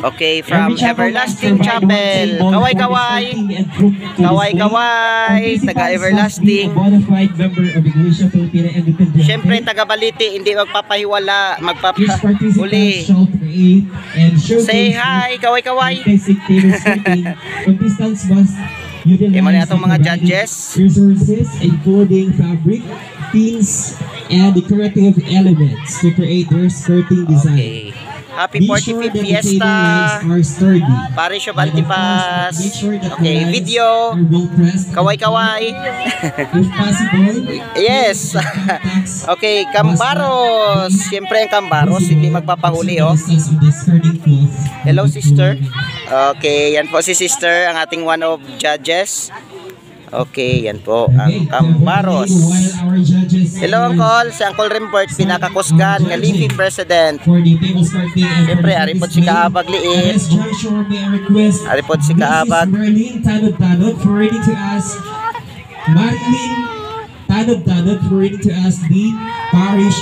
Okay, from Everlasting Chapel. Kaway-kaway. Kaway-kaway. Taga-Everlasting. Siyempre, taga-Baliti. Hindi magpapahiwala. Magpapahuli. Say hi. Kaway-kaway. Kaya man itong mga judges. Resources including fabric, pins, and decorative elements to create their skirting design. Okay. Happy 45th Fiesta. Parish of Antipas. Okay, video. Kaway-kaway. Yes. Okay, Cambaros. Siyempre ang Cambaros, hindi magpapahuli, oh. Hello, sister. Okay, yan po si sister, ang ating one of judges. Okay, yan po ang Cambaros. Hello, Uncle. Si Uncle Rimbert, pinakakusgan ng living president. Siyempre, aripod si Kaabag liit. Aripod si Kaabag. Marlene Tanod for reading to us. Marlene Tanod for reading to us the parish